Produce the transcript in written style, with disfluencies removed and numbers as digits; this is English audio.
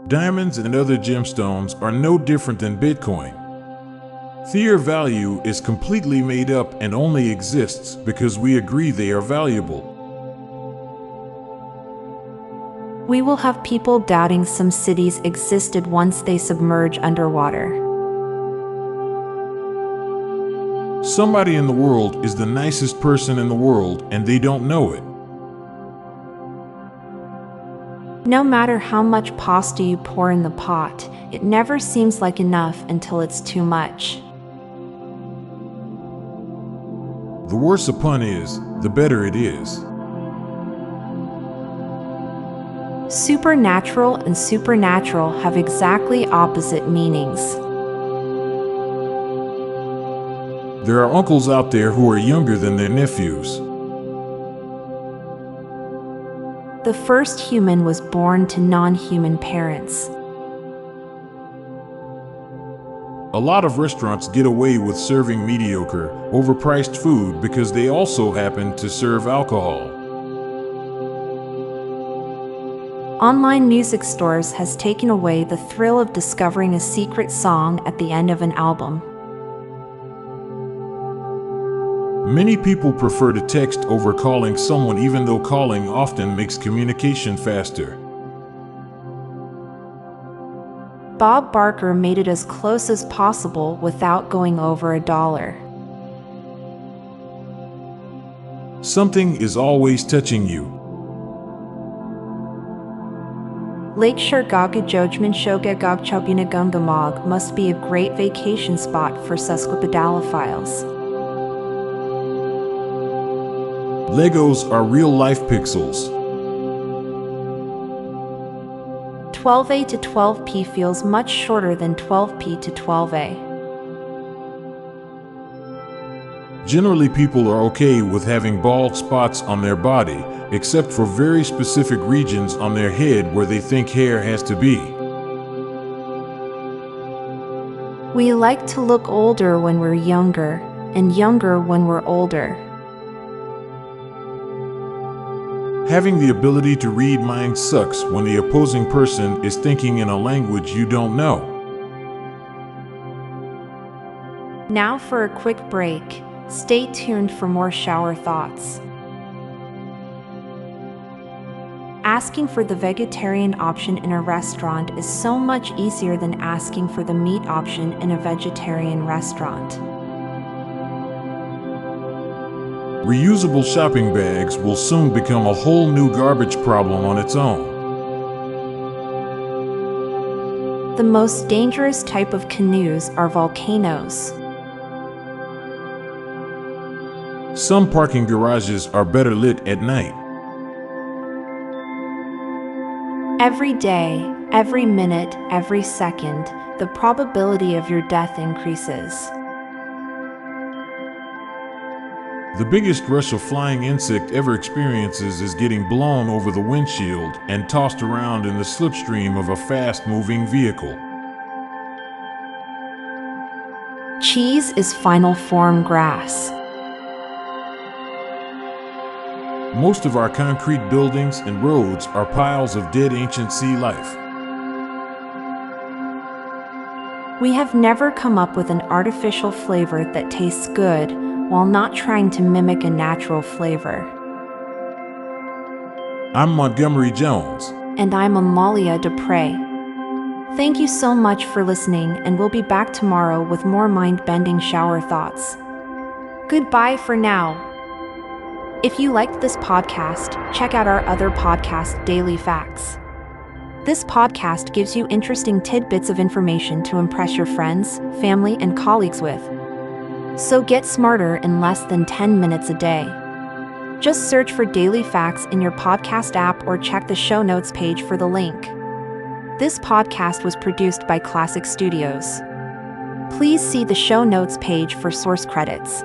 Diamonds and other gemstones are no different than Bitcoin. Their value is completely made up and only exists because we agree they are valuable. We will have people doubting some cities existed once they submerge underwater. Somebody in the world is the nicest person in the world and they don't know it. No matter how much pasta you pour in the pot, it never seems like enough until it's too much. The worse a pun is, the better it is. Supernatural and supernatural have exactly opposite meanings. There are uncles out there who are younger than their nephews. The first human was born to non-human parents. A lot of restaurants get away with serving mediocre, overpriced food because they also happen to serve alcohol. Online music stores has taken away the thrill of discovering a secret song at the end of an album. Many people prefer to text over calling someone even though calling often makes communication faster. Bob Barker made it as close as possible without going over $1. Something is always touching you. Lakeshore Gagajojman Shogagog Chobinagungamog must be a great vacation spot for sesquipedalophiles. Legos are real-life pixels. 12A to 12P feels much shorter than 12P to 12A. Generally, people are okay with having bald spots on their body, except for very specific regions on their head where they think hair has to be. We like to look older when we're younger, and younger when we're older. Having the ability to read minds sucks when the opposing person is thinking in a language you don't know. Now for a quick break. Stay tuned for more shower thoughts. Asking for the vegetarian option in a restaurant is so much easier than asking for the meat option in a vegetarian restaurant. Reusable shopping bags will soon become a whole new garbage problem on its own. The most dangerous type of canoes are volcanoes. Some parking garages are better lit at night. Every day, every minute, every second, the probability of your death increases. The biggest rush a flying insect ever experiences is getting blown over the windshield and tossed around in the slipstream of a fast-moving vehicle. Cheese is final form grass. Most of our concrete buildings and roads are piles of dead ancient sea life. We have never come up with an artificial flavor that tastes good while not trying to mimic a natural flavor. I'm Montgomery Jones. And I'm Amalia Dupre. Thank you so much for listening, and we'll be back tomorrow with more mind-bending shower thoughts. Goodbye for now. If you liked this podcast, check out our other podcast, Daily Facts. This podcast gives you interesting tidbits of information to impress your friends, family, and colleagues with. So get smarter in less than 10 minutes a day. Just search for Daily Facts in your podcast app or check the show notes page for the link. This podcast was produced by Klassic Studios. Please see the show notes page for source credits.